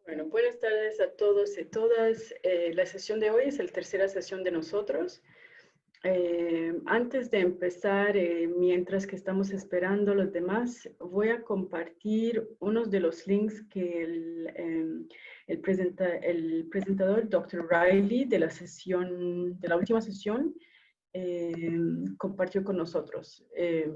Bueno, buenas tardes a todos y todas. La sesión de hoy es la tercera sesión de nosotros. Antes de empezar, mientras que estamos esperando los demás, voy a compartir unos de los links que el presentador Dr. Riley de la última sesión compartió con nosotros.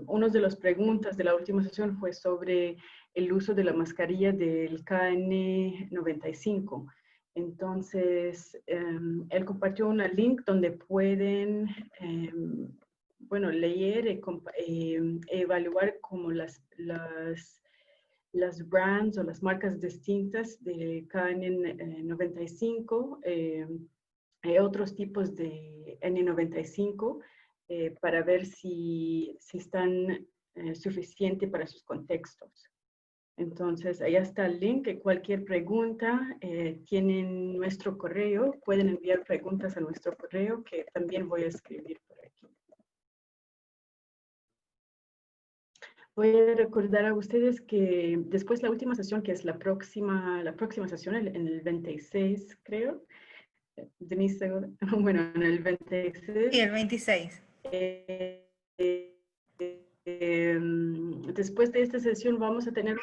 Una de las preguntas de la última sesión fue sobre el uso de la mascarilla del KN95. Entonces, él compartió un link donde pueden, bueno, leer y evaluar como las brands o las marcas distintas de KN95. Hay otros tipos de N95 para ver si están suficientes para sus contextos. Entonces, ahí está el link. Cualquier pregunta, tienen nuestro correo. Pueden enviar preguntas a nuestro correo, que también voy a escribir por aquí. Voy a recordar a ustedes que después la última sesión, que es la próxima sesión, en el 26, creo. Denise, bueno, en el 26. Sí, el 26. Después de esta sesión vamos a tener,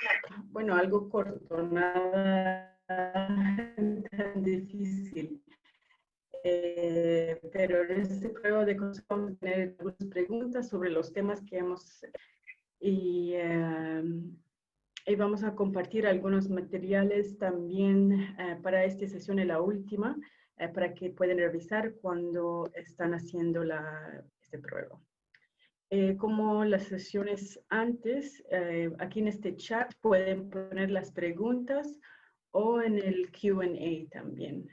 algo corto, nada tan difícil. Pero en este prueba de cosas vamos a tener algunas preguntas sobre los temas que hemos y vamos a compartir algunos materiales también para esta sesión, en la última, para que puedan revisar cuando están haciendo este prueba. Como las sesiones antes, aquí en este chat pueden poner las preguntas o en el Q&A también.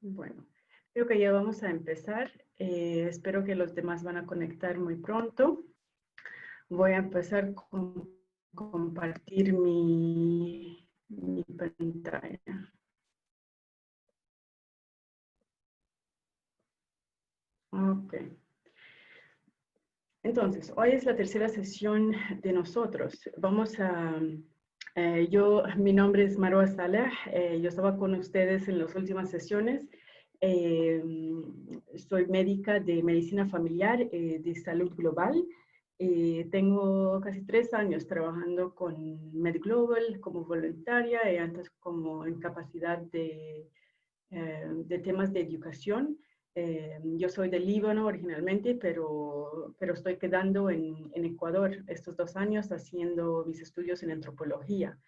Bueno, creo que ya vamos a empezar. Espero que los demás van a conectar muy pronto. Voy a empezar con compartir mi pantalla. Ok. Entonces, hoy es la tercera sesión de nosotros. Vamos a... mi nombre es Marwa Saleh. Yo estaba con ustedes en las últimas sesiones. Soy médica de medicina familiar, de salud global. Tengo casi 3 años trabajando con MedGlobal como voluntaria y antes como en capacidad de temas de educación. Yo soy del Líbano originalmente, pero estoy quedando en Ecuador estos 2 años haciendo mis estudios en antropología.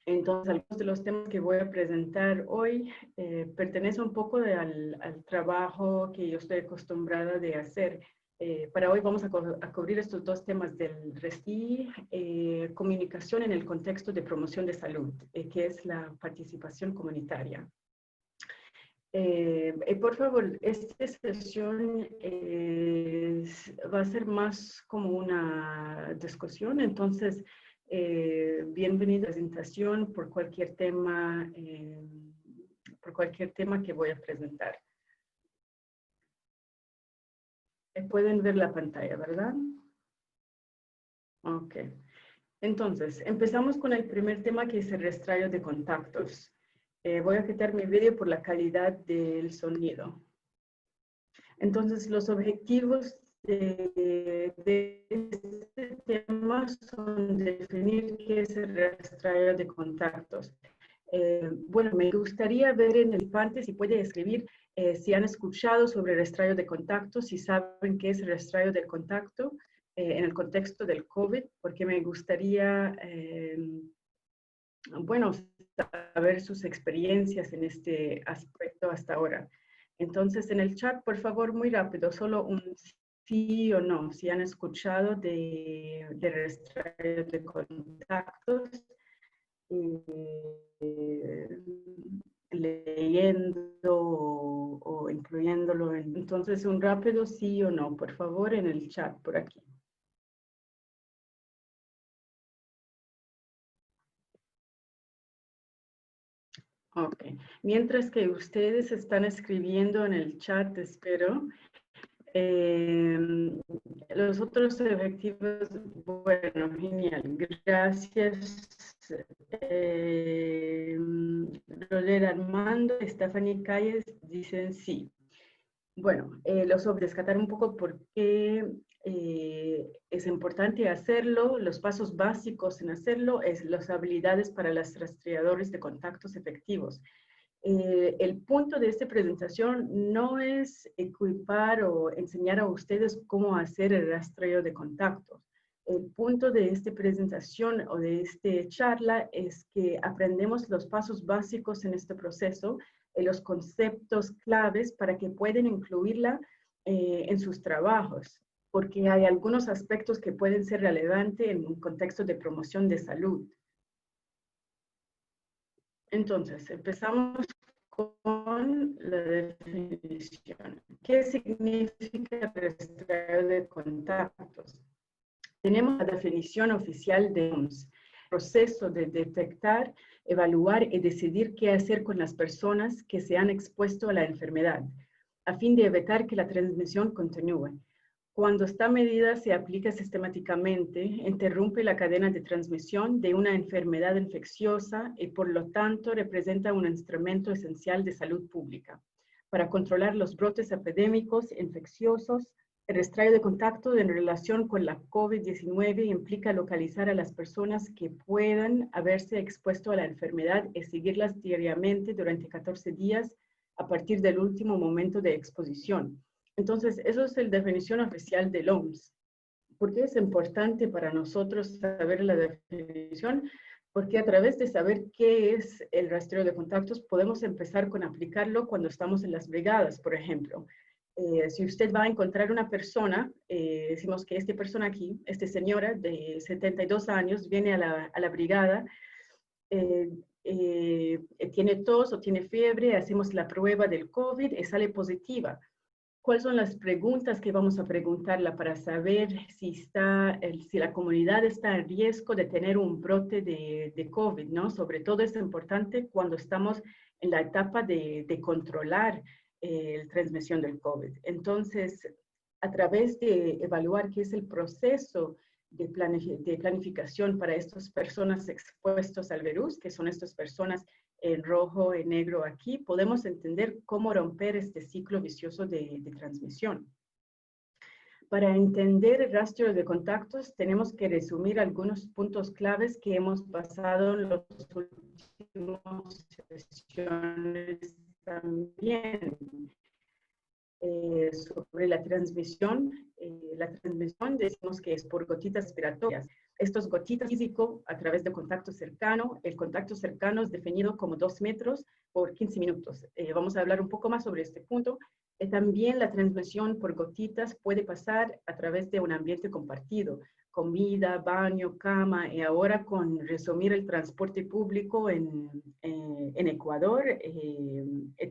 Entonces, algunos de los temas que voy a presentar hoy pertenecen un poco al trabajo que yo estoy acostumbrada de hacer. Para hoy vamos a cubrir estos 2 temas del RESI, comunicación en el contexto de promoción de salud, que es la participación comunitaria. Por favor, esta sesión va a ser más como una discusión, entonces bienvenida a la presentación por cualquier tema que voy a presentar. Pueden ver la pantalla, ¿verdad? Ok. Entonces, empezamos con el primer tema, que es el rastreo de contactos. Voy a quitar mi vídeo por la calidad del sonido. Entonces, los objetivos de este tema son definir qué es el rastreo de contactos. Bueno, me gustaría ver en el PANTE si puede escribir si han escuchado sobre el rastreo de contactos, si saben qué es el rastreo de contacto en el contexto del COVID, porque me gustaría, bueno, saber sus experiencias en este aspecto hasta ahora. Entonces, en el chat, por favor, muy rápido, solo un sí o no, si han escuchado de rastreo de contactos, leyendo o incluyéndolo. Entonces, un rápido sí o no, por favor, en el chat por aquí. Ok. Mientras que ustedes están escribiendo en el chat, espero, Los otros objetivos, bueno, genial, gracias. Roler Armando, Stephanie Calles dicen sí. Bueno, rescatar un poco por qué es importante hacerlo, los pasos básicos en hacerlo, es las habilidades para los rastreadores de contactos efectivos. El punto de esta presentación no es equipar o enseñar a ustedes cómo hacer el rastreo de contactos. El punto de esta presentación o de esta charla es que aprendemos los pasos básicos en este proceso, los conceptos claves para que puedan incluirla en sus trabajos, porque hay algunos aspectos que pueden ser relevantes en un contexto de promoción de salud. Entonces, empezamos con la definición. ¿Qué significa rastreo de contactos? Tenemos la definición oficial de OMS, proceso de detectar, evaluar y decidir qué hacer con las personas que se han expuesto a la enfermedad, a fin de evitar que la transmisión continúe. Cuando esta medida se aplica sistemáticamente, interrumpe la cadena de transmisión de una enfermedad infecciosa y por lo tanto representa un instrumento esencial de salud pública. Para controlar los brotes epidémicos infecciosos, el rastreo de contacto en relación con la COVID-19 implica localizar a las personas que puedan haberse expuesto a la enfermedad y seguirlas diariamente durante 14 días a partir del último momento de exposición. Entonces, eso es la definición oficial del OMS. ¿Por qué es importante para nosotros saber la definición? Porque a través de saber qué es el rastreo de contactos, podemos empezar con aplicarlo cuando estamos en las brigadas, por ejemplo. Si usted va a encontrar una persona, decimos que esta persona aquí, esta señora de 72 años, viene a la brigada, tiene tos o tiene fiebre, hacemos la prueba del COVID y sale positiva. ¿Cuáles son las preguntas que vamos a preguntarla para saber si la comunidad está en riesgo de tener un brote de COVID, ¿no? Sobre todo es importante cuando estamos en la etapa de controlar la transmisión del COVID. Entonces, a través de evaluar qué es el proceso de planificación para estas personas expuestas al virus, que son estas personas en rojo, en negro aquí, podemos entender cómo romper este ciclo vicioso de transmisión. Para entender el rastreo de contactos, tenemos que resumir algunos puntos claves que hemos pasado en las últimas sesiones también. Sobre la transmisión decimos que es por gotitas respiratorias. Estas gotitas físico a través de contacto cercano. El contacto cercano es definido como 2 metros por 15 minutos. Vamos a hablar un poco más sobre este punto. También la transmisión por gotitas puede pasar a través de un ambiente compartido, comida, baño, cama, y ahora con resumir el transporte público en Ecuador,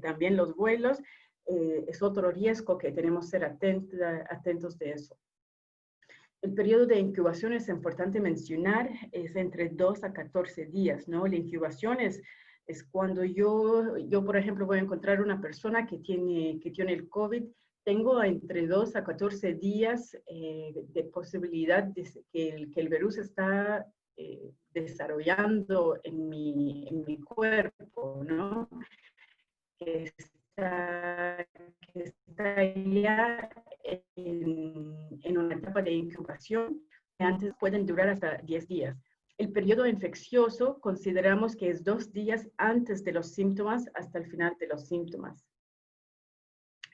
también los vuelos, es otro riesgo que tenemos que ser atentos de eso. El periodo de incubación es importante mencionar, es entre 2 a 14 días, ¿no? La incubación es cuando yo, por ejemplo, voy a encontrar una persona que tiene el COVID, tengo entre 2 a 14 días de posibilidad de que el virus está desarrollando en mi cuerpo, ¿no? Que está ya en una etapa de incubación que antes pueden durar hasta 10 días. El periodo infeccioso consideramos que es 2 días antes de los síntomas hasta el final de los síntomas.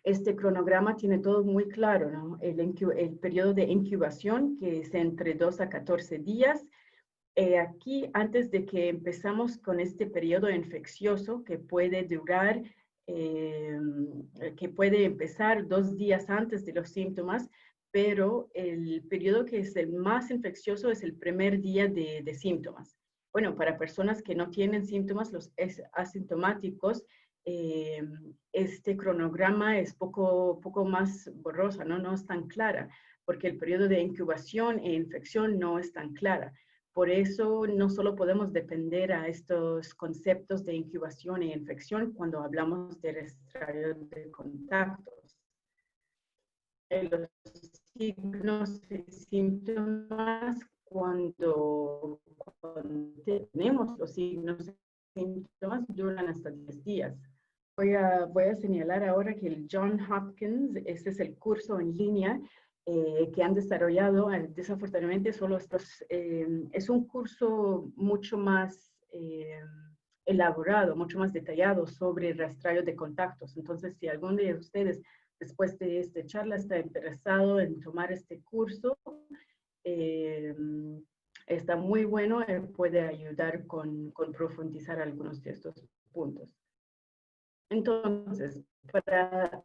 Este cronograma tiene todo muy claro, ¿no? El periodo de incubación, que es entre 2 a 14 días. Aquí, antes de que empezamos con este periodo infeccioso, que puede durar, que puede empezar 2 días antes de los síntomas, pero el periodo que es el más infeccioso es el primer día de síntomas. Bueno, para personas que no tienen síntomas, los asintomáticos, este cronograma es poco más borrosa, ¿no? No es tan clara, porque el periodo de incubación e infección no es tan clara. Por eso no solo podemos depender a estos conceptos de incubación e infección cuando hablamos de rastreo de contactos. los signos y síntomas cuando tenemos los signos y síntomas duran hasta 10 días. Voy a señalar ahora que el Johns Hopkins, este es el curso en línea que han desarrollado. Desafortunadamente, solo estos, es un curso mucho más elaborado, mucho más detallado sobre rastreo de contactos. Entonces, si alguno de ustedes después de esta charla está interesado en tomar este curso, eh, está muy bueno, puede ayudar con profundizar algunos de estos puntos. Entonces, para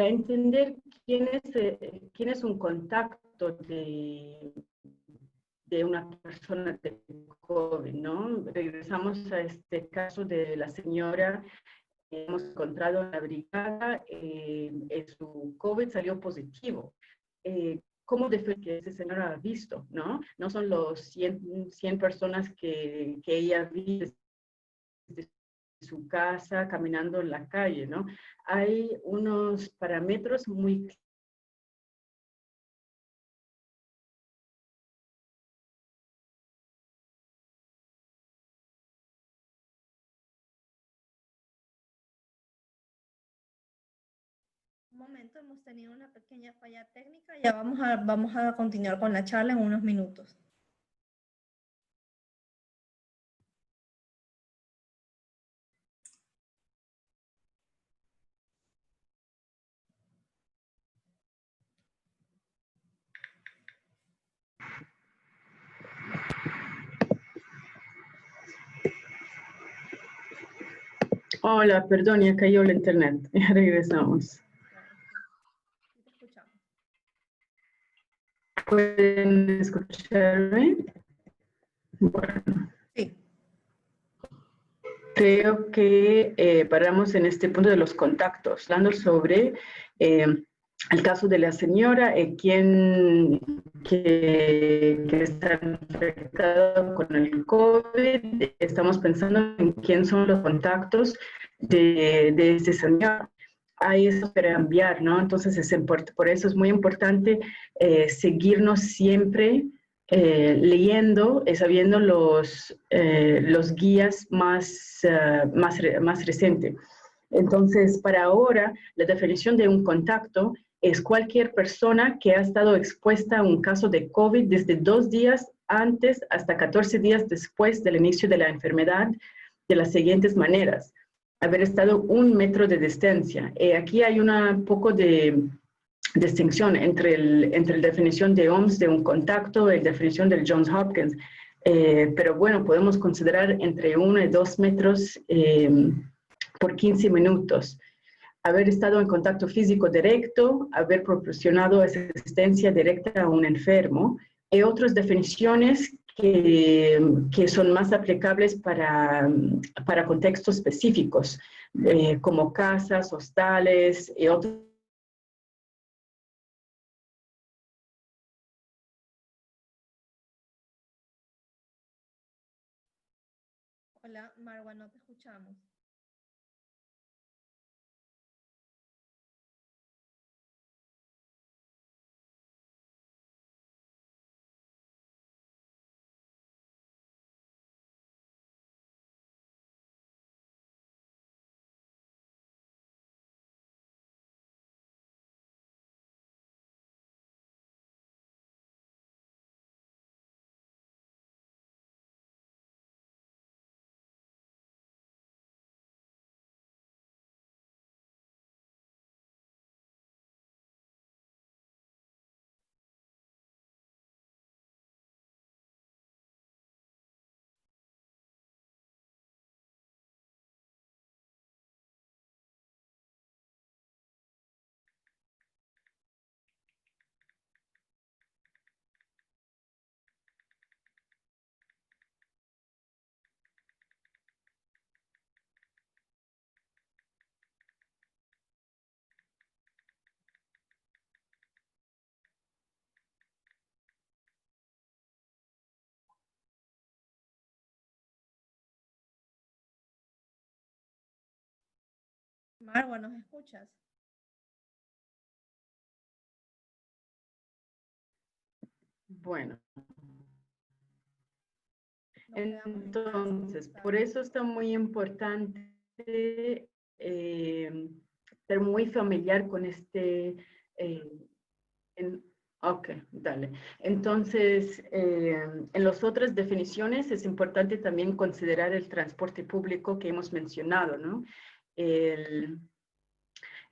entender quién es un contacto de una persona de COVID, ¿no? Regresamos a este caso de la señora que hemos encontrado en la brigada, su COVID salió positivo. ¿Cómo definir que ese señor ha visto, no? No son los 100 personas que ella vio desde su casa, caminando en la calle, ¿no? Hay unos parámetros muy Un momento, hemos tenido una pequeña falla técnica. Ya vamos a continuar con la charla en unos minutos. Hola, perdón, ya cayó el internet. Ya regresamos. Sí, te escuchamos. ¿Pueden escucharme? Bueno. Sí. Creo que paramos en este punto de los contactos, hablando sobre el caso de la señora, que está infectado con el COVID. Estamos pensando en quién son los contactos de este señor. Hay eso para cambiar, ¿no? Entonces, por eso es muy importante seguirnos siempre leyendo, sabiendo los guías más recientes. Entonces, para ahora, la definición de un contacto es cualquier persona que ha estado expuesta a un caso de COVID desde 2 días antes hasta 14 días después del inicio de la enfermedad, de las siguientes maneras: haber estado 1 metro de distancia. Aquí hay un poco de distinción entre la definición de OMS de un contacto y la definición del Johns Hopkins. Pero bueno, podemos considerar entre 1 y 2 metros por 15 minutos. Haber estado en contacto físico directo, haber proporcionado asistencia directa a un enfermo, y otras definiciones que son más aplicables para contextos específicos, como casas, hostales y otros. Hola, Marwa, no te escuchamos. Marwa, ¿nos escuchas? Bueno, Nos quedamos en casa, entonces, está por eso está muy importante ser muy familiar con eh, ok, dale. Entonces, en las otras definiciones es importante también considerar el transporte público que hemos mencionado, ¿no? El,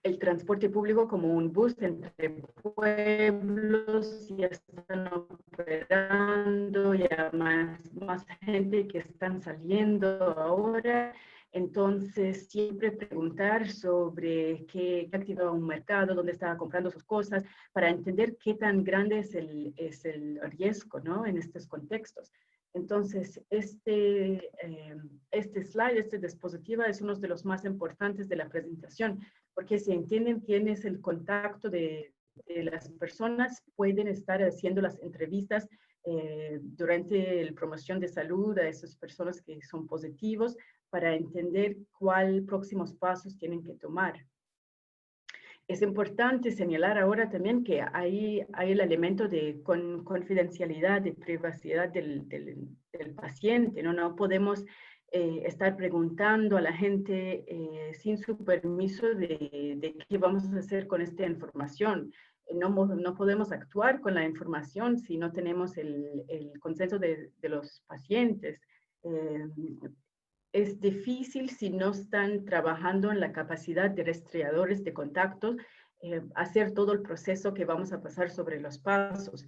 el transporte público como un bus entre pueblos, ya están operando, ya más gente que están saliendo ahora. Entonces, siempre preguntar sobre qué activa un mercado, dónde está comprando sus cosas, para entender qué tan grande es el riesgo, ¿no? En estos contextos. Entonces, este slide, este dispositivo es uno de los más importantes de la presentación, porque si entienden quién es el contacto de las personas, pueden estar haciendo las entrevistas durante la promoción de salud a esas personas que son positivos para entender cuáles próximos pasos tienen que tomar. Es importante señalar ahora también que hay el elemento de confidencialidad, de privacidad del paciente, ¿no? No podemos estar preguntando a la gente sin su permiso de qué vamos a hacer con esta información. No podemos actuar con la información si no tenemos el consenso de los pacientes. Es difícil si no están trabajando en la capacidad de rastreadores de contactos, hacer todo el proceso que vamos a pasar sobre los pasos.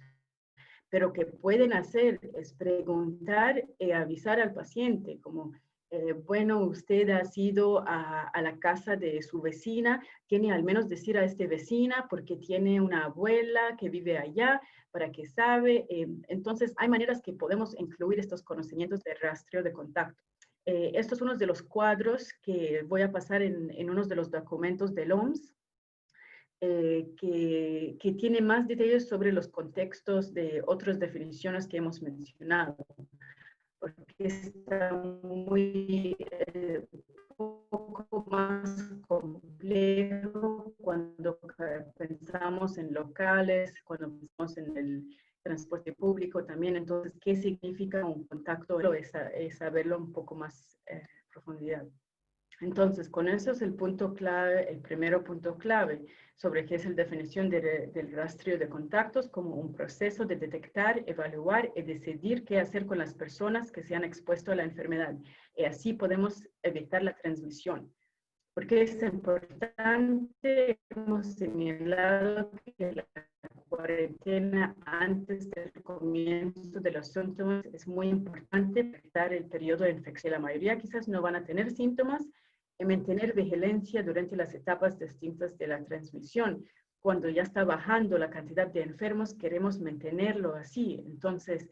Pero que pueden hacer es preguntar y avisar al paciente, como, bueno, usted ha ido a la casa de su vecina, tiene al menos decir a esta vecina porque tiene una abuela que vive allá, para que sabe. Entonces, hay maneras que podemos incluir estos conocimientos de rastreo de contacto. Estos son unos de los cuadros que voy a pasar en unos de los documentos del OMS, que tiene más detalles sobre los contextos de otras definiciones que hemos mencionado, porque está muy poco más complejo cuando pensamos en locales, cuando pensamos en el transporte público también. Entonces, ¿qué significa un contacto? Es saberlo un poco más profundidad. Entonces, con eso es el punto clave, el primero punto clave sobre qué es la definición del rastreo de contactos como un proceso de detectar, evaluar y decidir qué hacer con las personas que se han expuesto a la enfermedad. Y así podemos evitar la transmisión. Porque es importante, hemos señalado que la cuarentena antes del comienzo de los síntomas es muy importante para evitar el periodo de infección. La mayoría quizás no van a tener síntomas, y mantener vigilancia durante las etapas distintas de la transmisión. Cuando ya está bajando la cantidad de enfermos, queremos mantenerlo así. Entonces,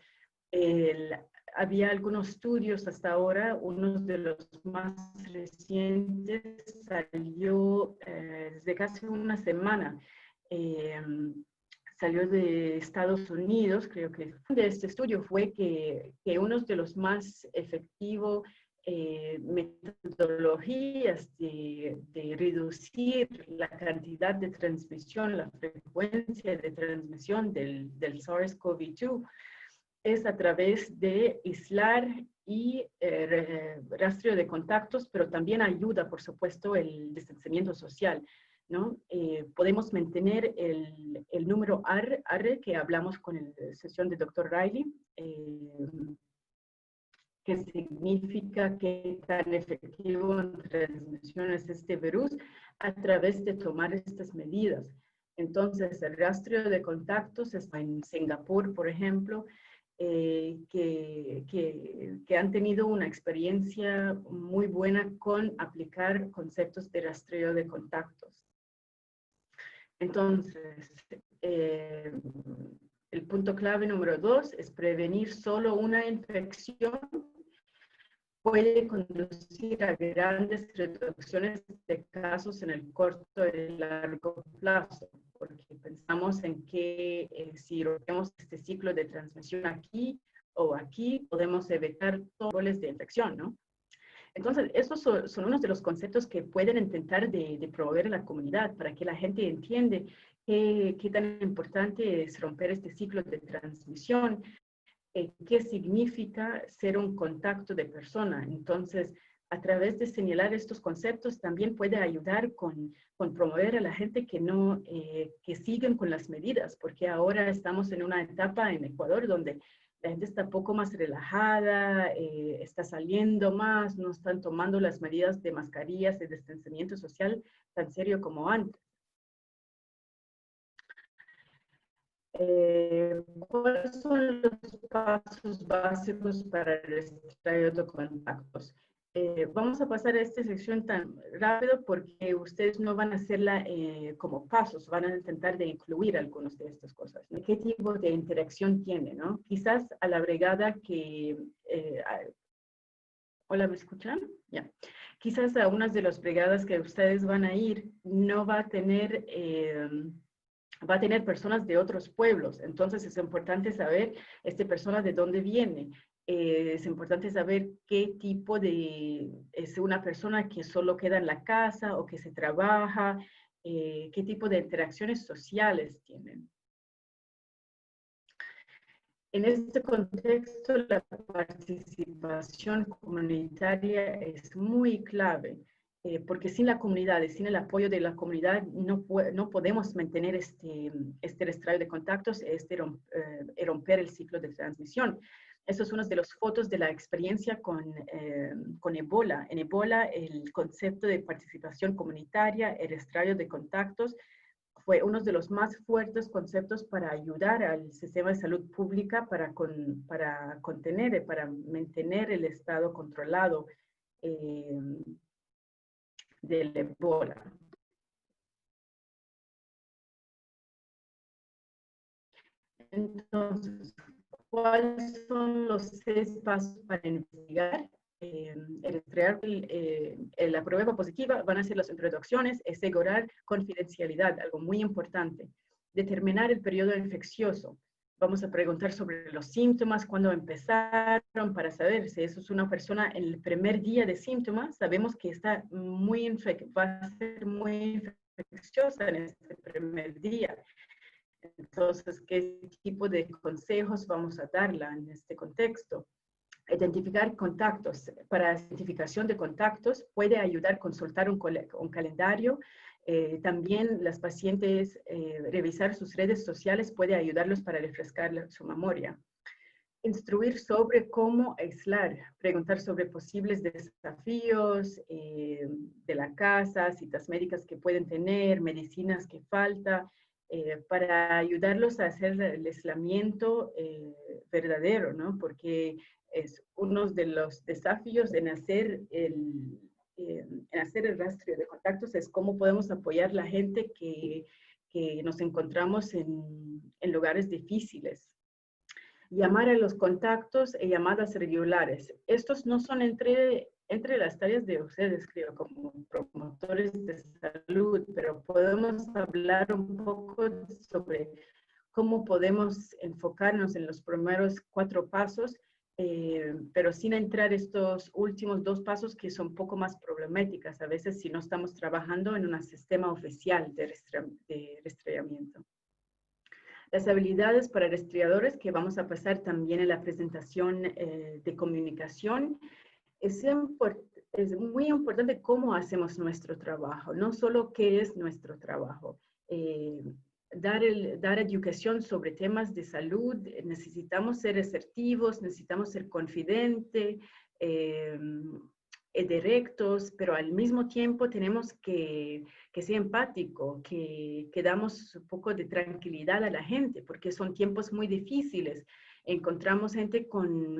había algunos estudios hasta ahora, uno de los más recientes salió desde casi una semana. Salió de Estados Unidos, creo que de este estudio fue que uno de los más efectivos metodologías de reducir la cantidad de transmisión, la frecuencia de transmisión del SARS-CoV-2 es a través de aislar y rastreo de contactos, pero también ayuda, por supuesto, el distanciamiento social, ¿no? Podemos mantener el número R que hablamos con la sesión de Dr. Riley, que significa que tan efectivo en transmisión es este virus a través de tomar estas medidas. Entonces, el rastreo de contactos está en Singapur, por ejemplo, que han tenido una experiencia muy buena con aplicar conceptos de rastreo de contactos. Entonces, el punto clave número 2 es prevenir solo una infección puede conducir a grandes reducciones de casos en el corto y largo plazo, porque pensamos en que si rompemos este ciclo de transmisión aquí o aquí, podemos evitar todos los niveles de infección, ¿no? Entonces, estos son unos de los conceptos que pueden intentar de promover en la comunidad para que la gente entiende qué tan importante es romper este ciclo de transmisión, qué significa ser un contacto de persona. Entonces, a través de señalar estos conceptos también puede ayudar con promover a la gente que no, que siguen con las medidas, porque ahora estamos en una etapa en Ecuador donde la gente está un poco más relajada, está saliendo más, no están tomando las medidas de mascarillas, de distanciamiento social tan serio como antes. ¿Cuáles son los pasos básicos para el rastreo de contactos? Vamos a pasar a esta sección tan rápido porque ustedes no van a hacerla como pasos, van a intentar de incluir algunas de estas cosas. ¿Qué tipo de interacción tiene? ¿No? Quizás a la brigada que... Hola, ¿me escuchan? Ya. Quizás a unas de las brigadas que ustedes van a ir no va a tener... va a tener personas de otros pueblos. Entonces es importante saber personas de dónde viene. Es importante saber qué tipo de, es una persona que solo queda en la casa o que se trabaja, qué tipo de interacciones sociales tienen. En este contexto, la participación comunitaria es muy clave. Porque sin la comunidad, sin el apoyo de la comunidad, no podemos mantener este rastreo de contactos, romper el ciclo de transmisión. Eso es una de las fotos de la experiencia con Ebola. En Ebola, el concepto de participación comunitaria, el rastreo de contactos, fue uno de los más fuertes conceptos para ayudar al sistema de salud pública para contener, para mantener el estado controlado del Ebola. Entonces, ¿cuáles son los 6 pasos para investigar? La prueba positiva van a ser las introducciones, asegurar confidencialidad, algo muy importante. Determinar el periodo infeccioso. Vamos a preguntar sobre los síntomas, cuándo empezaron, para saber si eso es una persona en el primer día de síntomas. Sabemos que está va a ser muy infecciosa en este primer día. Entonces, ¿qué tipo de consejos vamos a darla en este contexto? Identificar contactos. Para identificación de contactos puede ayudar a consultar un calendario. También las pacientes revisar sus redes sociales puede ayudarlos para refrescar su memoria. Instruir sobre cómo aislar, preguntar sobre posibles desafíos de la casa, citas médicas que pueden tener, medicinas que falta, para ayudarlos a hacer el aislamiento verdadero, ¿no? Porque es uno de los desafíos en hacer el rastreo de contactos, es cómo podemos apoyar a la gente que nos encontramos en lugares difíciles. Llamar a los contactos y llamadas regulares. Estos no son entre las tareas de ustedes, creo, como promotores de salud, pero podemos hablar un poco sobre cómo podemos enfocarnos en los primeros 4 pasos, pero sin entrar estos últimos 2 pasos que son un poco más problemáticas, a veces si no estamos trabajando en un sistema oficial de rastreo. Las habilidades para rastreadores que vamos a pasar también en la presentación de comunicación. Es muy importante cómo hacemos nuestro trabajo, no solo qué es nuestro trabajo. Dar educación sobre temas de salud, necesitamos ser asertivos, necesitamos ser confidentes, directos, pero al mismo tiempo tenemos que ser empático, que damos un poco de tranquilidad a la gente, porque son tiempos muy difíciles. Encontramos gente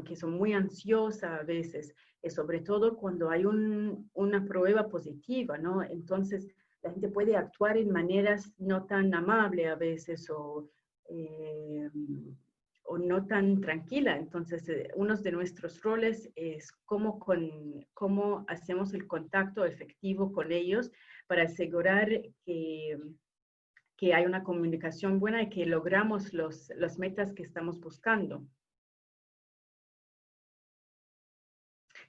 que son muy ansiosa a veces, sobre todo cuando hay una prueba positiva, ¿no? Entonces, la gente puede actuar en maneras no tan amables a veces o no tan tranquila. Entonces, uno de nuestros roles es cómo hacemos el contacto efectivo con ellos para asegurar que hay una comunicación buena y que logramos las metas que estamos buscando.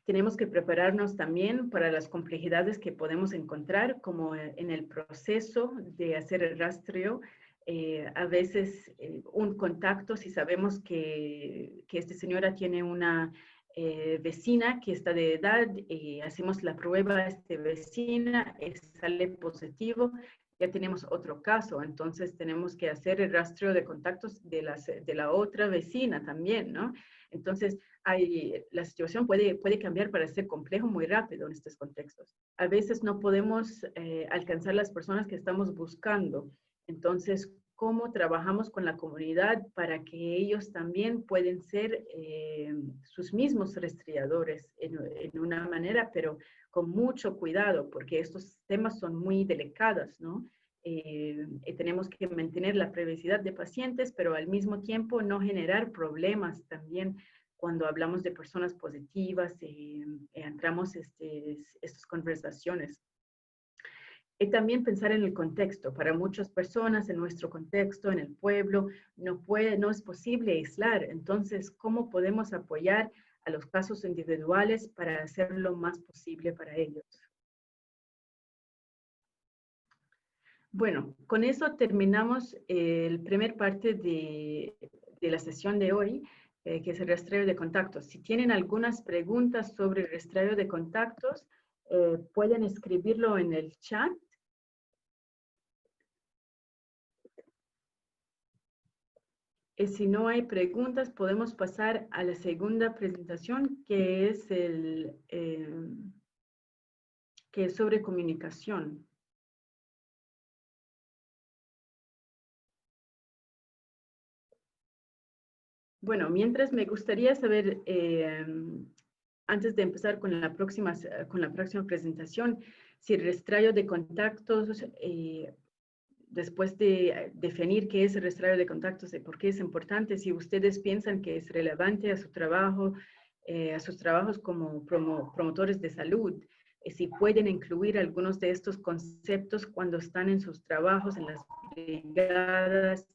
Tenemos que prepararnos también para las complejidades que podemos encontrar, como en el proceso de hacer el rastreo. A veces un contacto, si sabemos que esta señora tiene una vecina que está de edad, hacemos la prueba a esta vecina, sale positivo, ya tenemos otro caso, entonces tenemos que hacer el rastreo de contactos de la otra vecina también, ¿no? Entonces, la situación puede cambiar para ser complejo muy rápido en estos contextos. A veces no podemos alcanzar las personas que estamos buscando. Entonces, ¿cómo trabajamos con la comunidad para que ellos también pueden ser sus mismos rastreadores en una manera, pero con mucho cuidado, porque estos temas son muy delicados, ¿no? Tenemos que mantener la privacidad de pacientes, pero al mismo tiempo no generar problemas también cuando hablamos de personas positivas y entramos estas conversaciones. Y también pensar en el contexto. Para muchas personas en nuestro contexto, en el pueblo, no es posible aislar. Entonces, ¿cómo podemos apoyar a los casos individuales para hacer lo más posible para ellos? Bueno, con eso terminamos el primer parte de la sesión de hoy, que es el rastreo de contactos. Si tienen algunas preguntas sobre el rastreo de contactos, pueden escribirlo en el chat. Y si no hay preguntas, podemos pasar a la segunda presentación, que es, que es sobre comunicación. Bueno, mientras me gustaría saber, antes de empezar con la próxima presentación, si el rastreo de contactos, después de definir qué es el rastreo de contactos y por qué es importante, si ustedes piensan que es relevante a su trabajo, a sus trabajos como promotores de salud, si pueden incluir algunos de estos conceptos cuando están en sus trabajos, en las brigadas,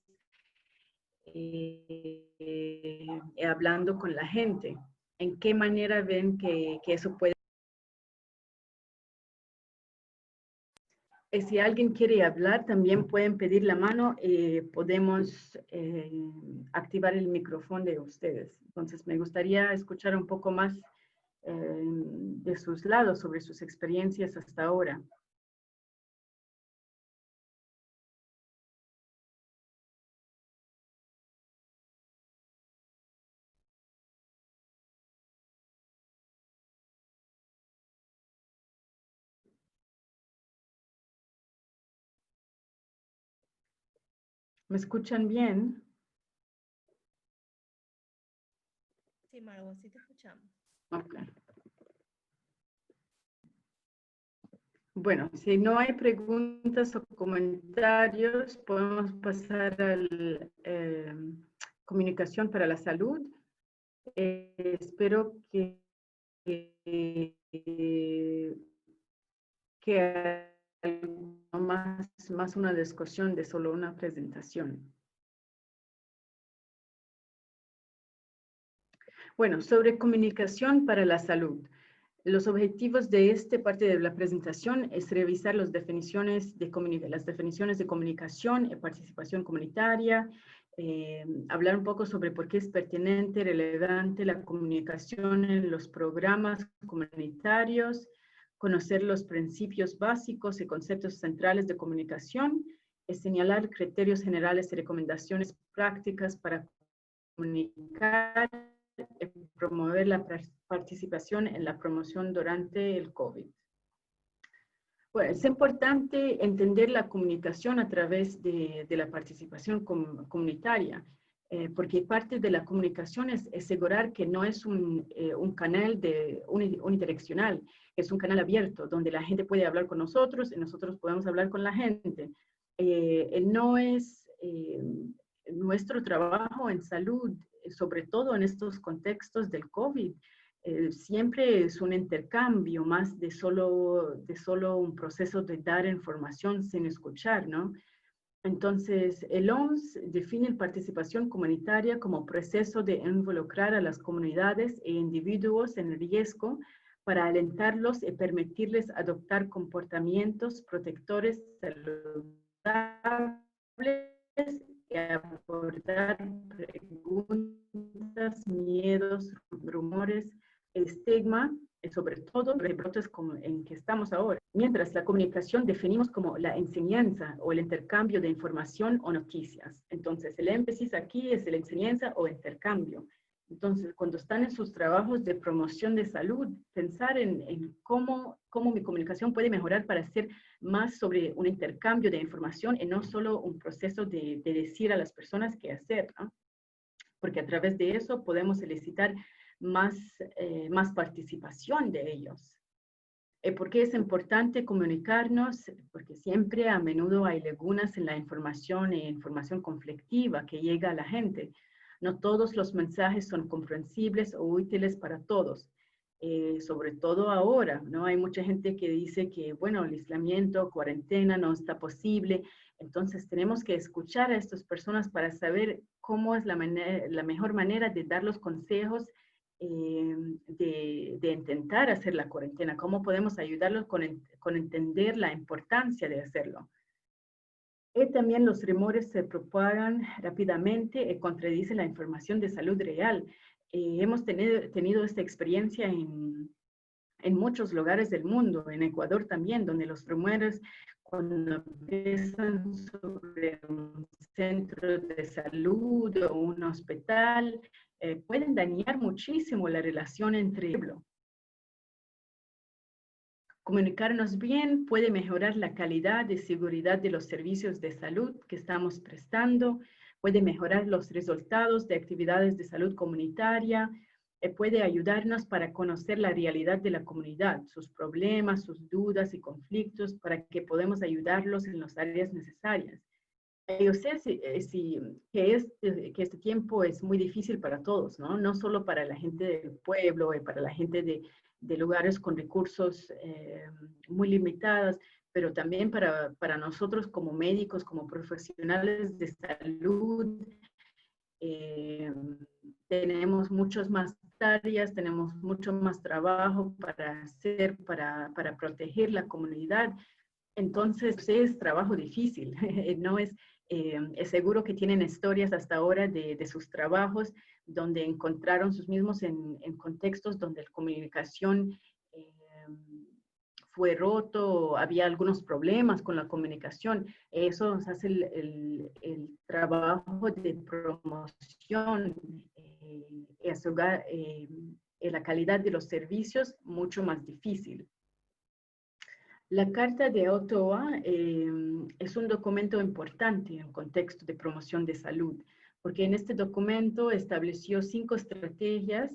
hablando con la gente. ¿En qué manera ven que eso puede? Si alguien quiere hablar, también pueden pedir la mano y podemos activar el micrófono de ustedes. Entonces, me gustaría escuchar un poco más de sus lados sobre sus experiencias hasta ahora. ¿Me escuchan bien? Sí, Margot, sí te escuchamos. Okay. Bueno, si no hay preguntas o comentarios, podemos pasar a la comunicación para la salud. Espero que más una discusión de solo una presentación. Bueno, sobre comunicación para la salud. Los objetivos de esta parte de la presentación es revisar las definiciones de comunicación y participación comunitaria, hablar un poco sobre por qué es pertinente, relevante la comunicación en los programas comunitarios, conocer los principios básicos y conceptos centrales de comunicación, señalar criterios generales y recomendaciones prácticas para comunicar, promover la participación en la promoción durante el COVID. Bueno, es importante entender la comunicación a través de la participación comunitaria, porque parte de la comunicación es asegurar que no es un canal unidireccional, es un canal abierto, donde la gente puede hablar con nosotros y nosotros podemos hablar con la gente. No es nuestro trabajo en salud, sobre todo en estos contextos del COVID, siempre es un intercambio más de solo un proceso de dar información sin escuchar, ¿no? Entonces, el OMS define participación comunitaria como proceso de involucrar a las comunidades e individuos en riesgo para alentarlos y permitirles adoptar comportamientos protectores saludables y abordar preguntas, miedos, rumores, estigma, sobre todo los brotes como en que estamos ahora. Mientras la comunicación definimos como la enseñanza o el intercambio de información o noticias. Entonces, el énfasis aquí es la enseñanza o intercambio. Entonces, cuando están en sus trabajos de promoción de salud, pensar en cómo mi comunicación puede mejorar para ser más sobre un intercambio de información y no solo un proceso de decir a las personas qué hacer, ¿no? Porque a través de eso podemos elicitar más participación de ellos. ¿Por qué es importante comunicarnos? Porque siempre a menudo hay lagunas en la información e información conflictiva que llega a la gente. No todos los mensajes son comprensibles o útiles para todos. Sobre todo ahora, ¿no? Hay mucha gente que dice que, bueno, el aislamiento, cuarentena no está posible. Entonces tenemos que escuchar a estas personas para saber cómo es la mejor manera de dar los consejos de intentar hacer la cuarentena, cómo podemos ayudarlos con entender la importancia de hacerlo. Y también los rumores se propagan rápidamente y contradicen la información de salud real. Hemos tenido esta experiencia en muchos lugares del mundo, en Ecuador también, donde los rumores, cuando empiezan sobre un centro de salud o un hospital, pueden dañar muchísimo la relación entre ellos. Comunicarnos bien puede mejorar la calidad y seguridad de los servicios de salud que estamos prestando, puede mejorar los resultados de actividades de salud comunitaria, puede ayudarnos para conocer la realidad de la comunidad, sus problemas, sus dudas y conflictos, para que podamos ayudarlos en las áreas necesarias. Yo sé que este tiempo es muy difícil para todos, ¿no? No solo para la gente del pueblo y para la gente de lugares con recursos muy limitados, pero también para nosotros como médicos, como profesionales de salud. Tenemos muchas más tareas, tenemos mucho más trabajo para hacer, para proteger la comunidad. Entonces es trabajo difícil, no es seguro que tienen historias hasta ahora de sus trabajos donde encontraron sus mismos en contextos donde la comunicación fue roto, había algunos problemas con la comunicación. Eso nos hace el trabajo de promoción la calidad de los servicios mucho más difícil. La Carta de Ottawa es un documento importante en el contexto de promoción de salud, porque en este documento estableció 5 estrategias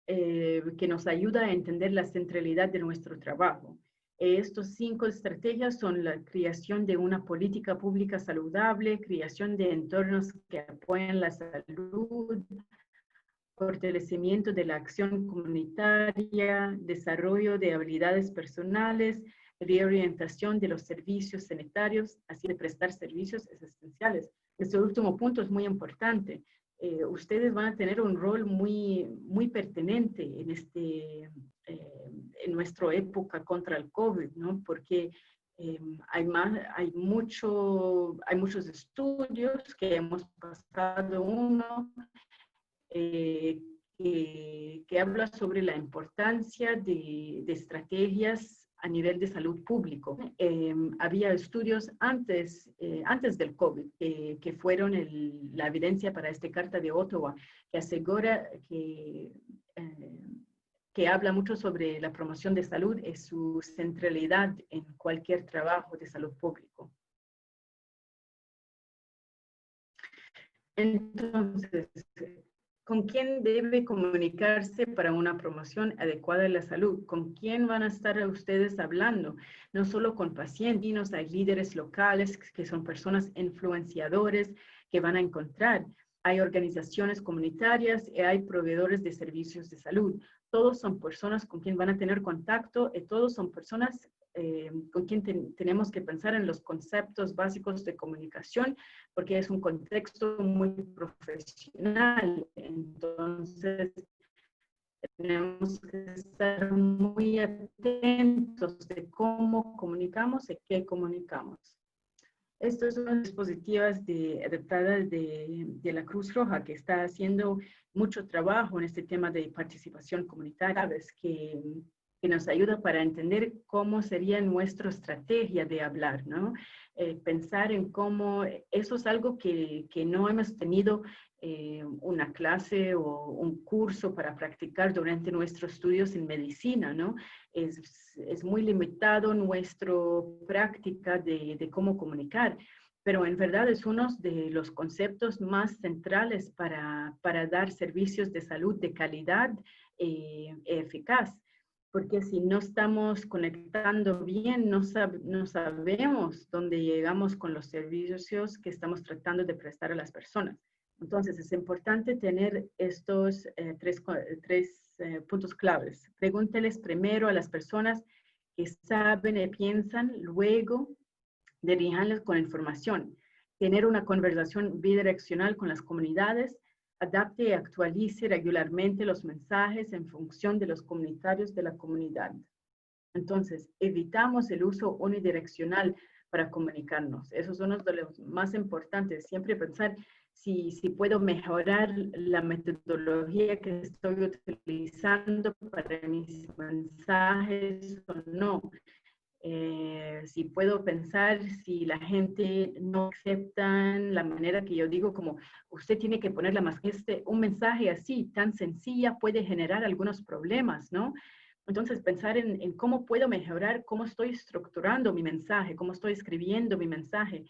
que nos ayudan a entender la centralidad de nuestro trabajo. Estos 5 estrategias son la creación de una política pública saludable, creación de entornos que apoyen la salud, fortalecimiento de la acción comunitaria, desarrollo de habilidades personales, reorientación de los servicios sanitarios, así de prestar servicios esenciales. Este último punto es muy importante. Ustedes van a tener un rol muy pertinente en nuestra época contra el COVID, ¿no? Porque hay muchos estudios que hemos pasado uno que habla sobre la importancia de estrategias a nivel de salud público. Había estudios antes del COVID que fueron la evidencia para esta Carta de Ottawa, que asegura que habla mucho sobre la promoción de salud y su centralidad en cualquier trabajo de salud público. Entonces, ¿con quién debe comunicarse para una promoción adecuada de la salud? ¿Con quién van a estar ustedes hablando? No solo con pacientes, hay líderes locales que son personas influenciadores que van a encontrar. Hay organizaciones comunitarias y hay proveedores de servicios de salud. Todos son personas con quien van a tener contacto y todos son personas con quien tenemos que pensar en los conceptos básicos de comunicación, porque es un contexto muy profesional. Entonces, tenemos que estar muy atentos de cómo comunicamos y qué comunicamos. Estas son dispositivos adaptadas de la Cruz Roja, que está haciendo mucho trabajo en este tema de participación comunitaria, que nos ayuda para entender cómo sería nuestra estrategia de hablar, ¿no? Pensar en cómo, eso es algo que no hemos tenido una clase o un curso para practicar durante nuestros estudios en medicina, ¿no? Es muy limitado nuestra práctica de cómo comunicar, pero en verdad es uno de los conceptos más centrales para dar servicios de salud de calidad eficaz. Porque si no estamos conectando bien, no sabemos dónde llegamos con los servicios que estamos tratando de prestar a las personas. Entonces, es importante tener estos tres puntos claves. Pregúnteles primero a las personas que saben y piensan, luego diríjanles con información. Tener una conversación bidireccional con las comunidades, adapte y actualice regularmente los mensajes en función de los comunitarios de la comunidad. Entonces, evitamos el uso unidireccional para comunicarnos. Eso es uno de los más importantes. Siempre pensar si puedo mejorar la metodología que estoy utilizando para mis mensajes o no. Si puedo pensar si la gente no acepta la manera que yo digo, como usted tiene que poner un mensaje así, tan sencilla, puede generar algunos problemas, ¿no? Entonces, pensar en cómo puedo mejorar, cómo estoy estructurando mi mensaje, cómo estoy escribiendo mi mensaje,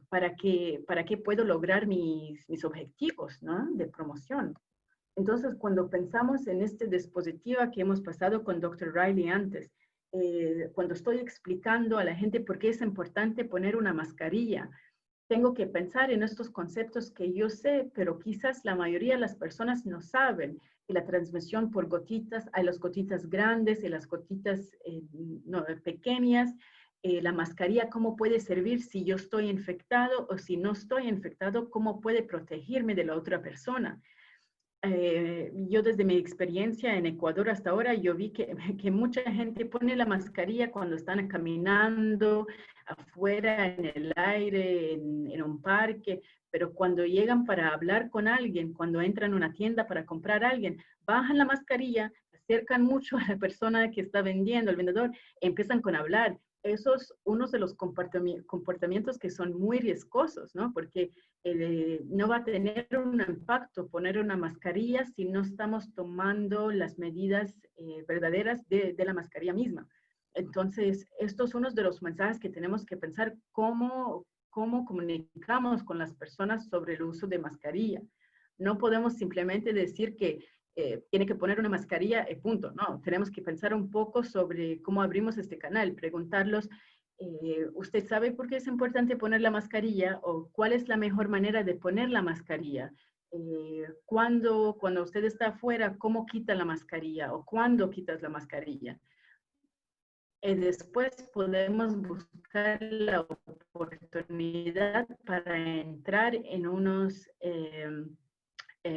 para que puedo lograr mis objetivos, ¿no? De promoción. Entonces, cuando pensamos en este dispositivo que hemos pasado con Dr. Riley antes, cuando estoy explicando a la gente por qué es importante poner una mascarilla, tengo que pensar en estos conceptos que yo sé, pero quizás la mayoría de las personas no saben. Y la transmisión por gotitas, hay las gotitas grandes y las gotitas pequeñas. La mascarilla, ¿cómo puede servir si yo estoy infectado o si no estoy infectado? ¿Cómo puede protegerme de la otra persona? Yo desde mi experiencia en Ecuador hasta ahora, yo vi que mucha gente pone la mascarilla cuando están caminando afuera, en el aire, en un parque, pero cuando llegan para hablar con alguien, cuando entran a una tienda para comprar a alguien, bajan la mascarilla, acercan mucho a la persona que está vendiendo, el vendedor, empiezan con hablar. Esos son unos de los comportamientos que son muy riesgosos, ¿no? Porque no va a tener un impacto poner una mascarilla si no estamos tomando las medidas verdaderas de la mascarilla misma. Entonces, estos son unos de los mensajes que tenemos que pensar cómo comunicamos con las personas sobre el uso de mascarilla. No podemos simplemente decir que tiene que poner una mascarilla y punto. No, tenemos que pensar un poco sobre cómo abrimos este canal, preguntarlos, ¿usted sabe por qué es importante poner la mascarilla? ¿O cuál es la mejor manera de poner la mascarilla? Cuando usted está afuera, ¿cómo quita la mascarilla? ¿O cuándo quitas la mascarilla? Después podemos buscar la oportunidad para entrar en unos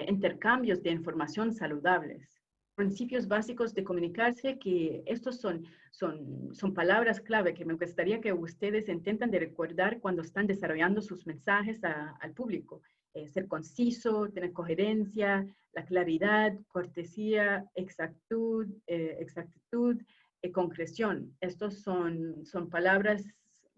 intercambios de información saludables. Principios básicos de comunicarse, que estos son palabras clave que me gustaría que ustedes intenten de recordar cuando están desarrollando sus mensajes al público. Ser conciso, tener coherencia, la claridad, cortesía, exactitud, concreción. Estos son palabras,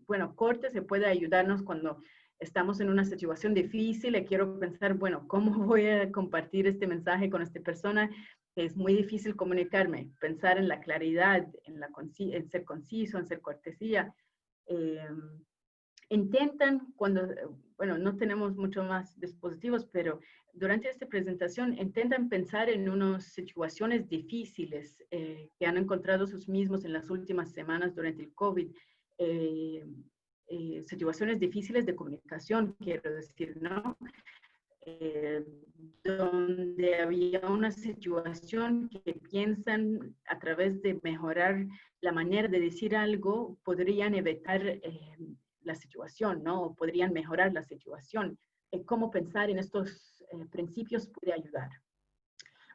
bueno, cortes, se puede ayudarnos cuando estamos en una situación difícil y quiero pensar, bueno, ¿cómo voy a compartir este mensaje con esta persona? Es muy difícil comunicarme, pensar en la claridad, en ser conciso, en ser cortesía. Intentan bueno, no tenemos mucho más dispositivos, pero durante esta presentación intentan pensar en unas situaciones difíciles que han encontrado sus mismos en las últimas semanas durante el COVID. Situaciones difíciles de comunicación, quiero decir, ¿no? Donde había una situación que piensan a través de mejorar la manera de decir algo, podrían evitar la situación, ¿no? O podrían mejorar la situación. Cómo pensar en estos principios puede ayudar.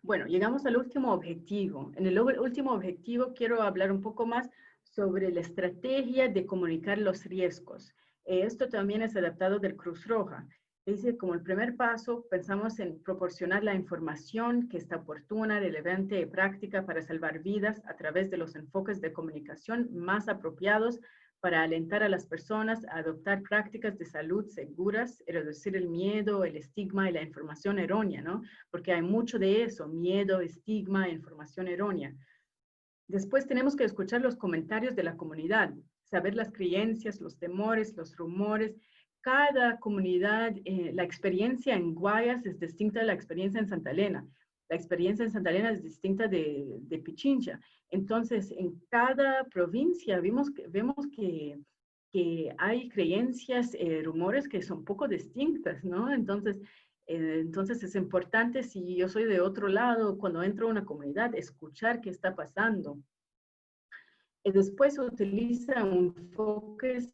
Bueno, llegamos al último objetivo. En el último objetivo quiero hablar un poco más sobre la estrategia de comunicar los riesgos. Esto también es adaptado del Cruz Roja. Dice, como el primer paso, pensamos en proporcionar la información que está oportuna, relevante y práctica para salvar vidas a través de los enfoques de comunicación más apropiados para alentar a las personas a adoptar prácticas de salud seguras y reducir el miedo, el estigma y la información errónea, ¿no? Porque hay mucho de eso, miedo, estigma, información errónea. Después tenemos que escuchar los comentarios de la comunidad, saber las creencias, los temores, los rumores. Cada comunidad, la experiencia en Guayas es distinta de la experiencia en Santa Elena. La experiencia en Santa Elena es distinta de Pichincha. Entonces, en cada provincia vemos que hay creencias, rumores que son poco distintas, ¿no? Entonces es importante, si yo soy de otro lado, cuando entro a una comunidad, escuchar qué está pasando. Después utiliza enfoques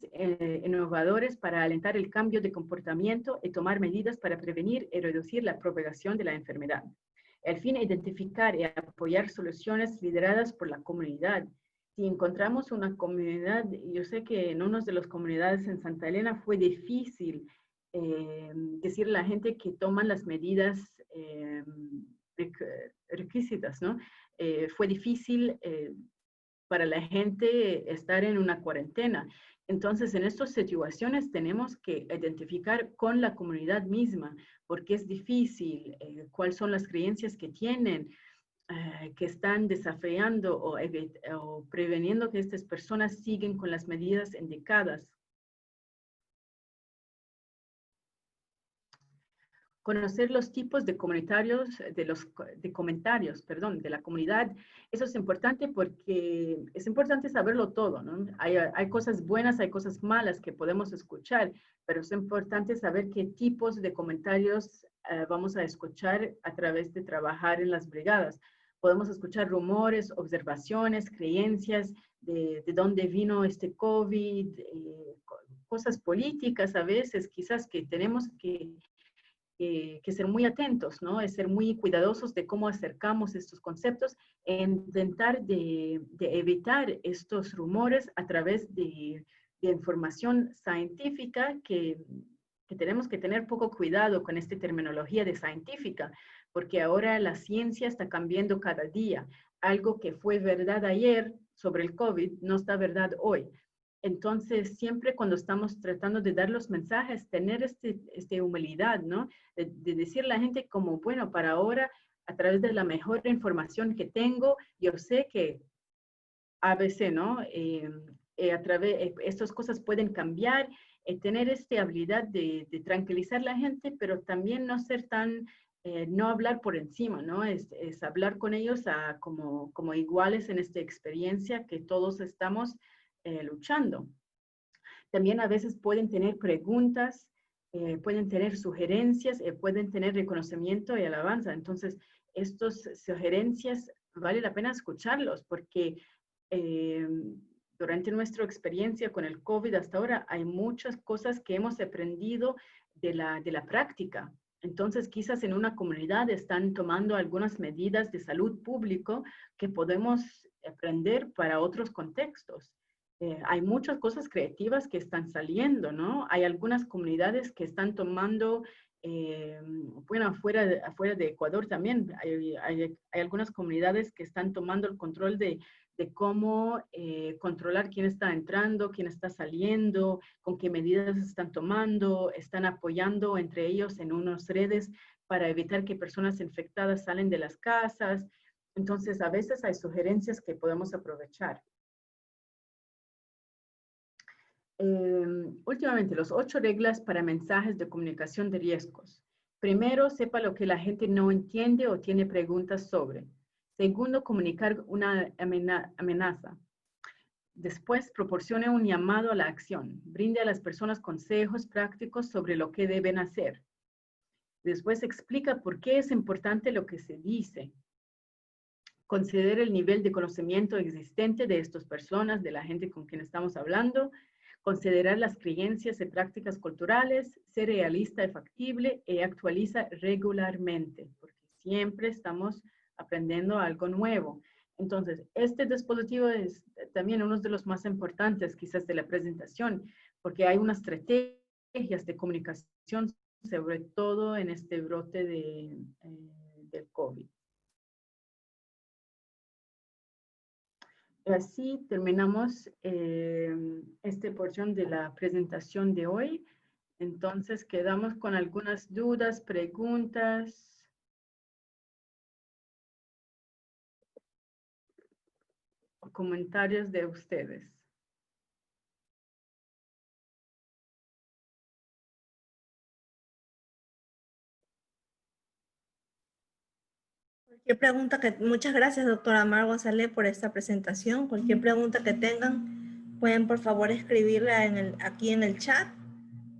innovadores para alentar el cambio de comportamiento y tomar medidas para prevenir y reducir la propagación de la enfermedad. Al fin, identificar y apoyar soluciones lideradas por la comunidad. Si encontramos una comunidad, yo sé que en una de las comunidades en Santa Elena fue difícil decirle a la gente que toman las medidas requisitas, ¿no? Fue difícil para la gente estar en una cuarentena. Entonces, en estas situaciones tenemos que identificar con la comunidad misma, porque es difícil, cuáles son las creencias que tienen, que están desafiando o preveniendo que estas personas siguen con las medidas indicadas. Conocer los tipos de comentarios, de la comunidad. Eso es importante porque es importante saberlo todo, ¿no? Hay cosas buenas, hay cosas malas que podemos escuchar, pero es importante saber qué tipos de comentarios vamos a escuchar a través de trabajar en las brigadas. Podemos escuchar rumores, observaciones, creencias de dónde vino este COVID, cosas políticas a veces, quizás que tenemos que ser muy atentos, ¿no? Es ser muy cuidadosos de cómo acercamos estos conceptos, e intentar de evitar estos rumores a través de información científica que tenemos que tener poco cuidado con esta terminología de científica, porque ahora la ciencia está cambiando cada día. Algo que fue verdad ayer sobre el COVID no está verdad hoy. Entonces, siempre cuando estamos tratando de dar los mensajes, tener esta humildad, ¿no? De decirle a la gente como, bueno, para ahora, a través de la mejor información que tengo, yo sé que ABC, ¿no? Estas cosas pueden cambiar, tener esta habilidad de tranquilizar a la gente, pero también no ser tan, no hablar por encima, ¿no? Es hablar con ellos como iguales en esta experiencia que todos estamos luchando. También a veces pueden tener preguntas, pueden tener sugerencias, pueden tener reconocimiento y alabanza. Entonces, estas sugerencias vale la pena escucharlos porque durante nuestra experiencia con el COVID hasta ahora hay muchas cosas que hemos aprendido de la práctica. Entonces, quizás en una comunidad están tomando algunas medidas de salud pública que podemos aprender para otros contextos. Hay muchas cosas creativas que están saliendo, ¿no? Hay algunas comunidades que están tomando, bueno, afuera de Ecuador también, hay algunas comunidades que están tomando el control de cómo controlar quién está entrando, quién está saliendo, con qué medidas están tomando, están apoyando entre ellos en unas redes para evitar que personas infectadas salen de las casas. Entonces, a veces hay sugerencias que podemos aprovechar. Últimamente, los 8 reglas para mensajes de comunicación de riesgos. Primero, sepa lo que la gente no entiende o tiene preguntas sobre. Segundo, comunicar una amenaza. Después, proporcione un llamado a la acción. Brinde a las personas consejos prácticos sobre lo que deben hacer. Después, explica por qué es importante lo que se dice. Considere el nivel de conocimiento existente de estas personas, de la gente con quien estamos hablando. Considerar las creencias y prácticas culturales, ser realista y factible y actualiza regularmente, porque siempre estamos aprendiendo algo nuevo. Entonces, este dispositivo es también uno de los más importantes quizás de la presentación, porque hay unas estrategias de comunicación, sobre todo en este brote del COVID. Así terminamos esta porción de la presentación de hoy. Entonces quedamos con algunas dudas, preguntas. O comentarios de ustedes. Cualquier pregunta muchas gracias, doctora Mar González, por esta presentación. Cualquier pregunta que tengan, pueden por favor escribirla aquí en el chat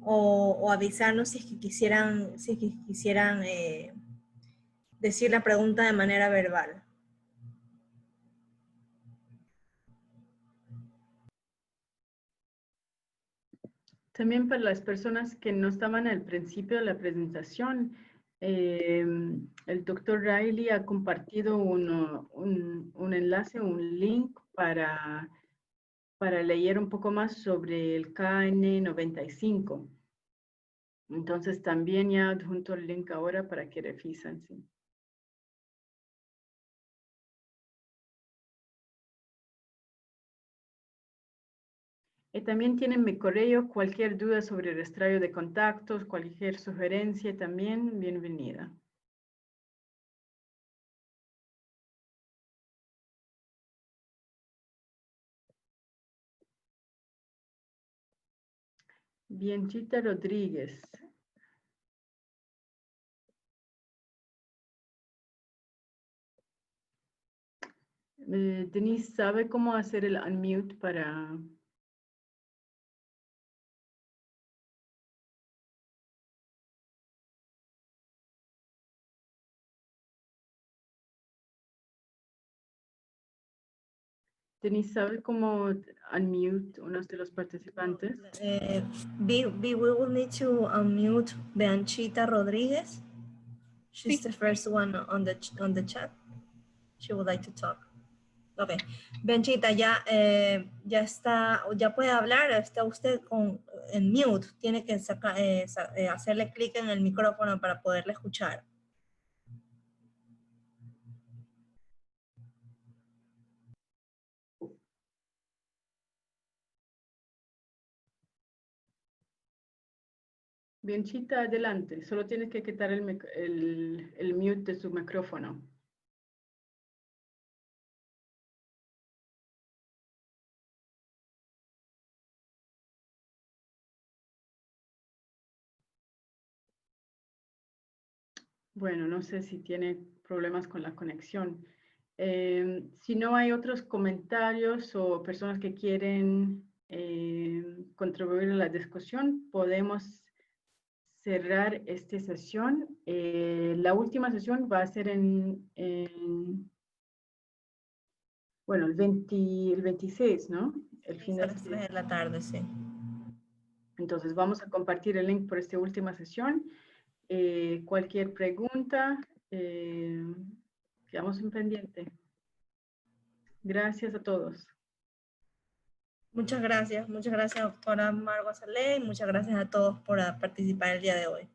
o avisarnos si es que quisieran decir la pregunta de manera verbal. También para las personas que no estaban al principio de la presentación, el doctor Riley ha compartido un enlace, un link para leer un poco más sobre el KN95. Entonces también ya adjunto el link ahora para que revisen. ¿Sí? Y también tienen mi correo, cualquier duda sobre el rastreio de contactos, cualquier sugerencia también, bienvenida. Bianchita Rodríguez. Denise, ¿sabe cómo hacer el unmute para... Denise, ¿sabe cómo unmute uno de los participantes? We will need to unmute Bianchita Rodríguez. She's the first one on the chat. She would like to talk. Okay. Bianchita, ya está, ya puede hablar, está usted en mute. Tiene que hacerle clic en el micrófono para poderle escuchar. Bianchita, adelante. Solo tienes que quitar el mute de su micrófono. Bueno, no sé si tiene problemas con la conexión. Si no hay otros comentarios o personas que quieren contribuir a la discusión, podemos cerrar esta sesión. La última sesión va a ser bueno, el 26, ¿no? El fin A las 3 de la tarde, sí. Entonces vamos a compartir el link por esta última sesión. Cualquier pregunta, quedamos en pendiente. Gracias a todos. Muchas gracias, doctora Mar González, y muchas gracias a todos por participar el día de hoy.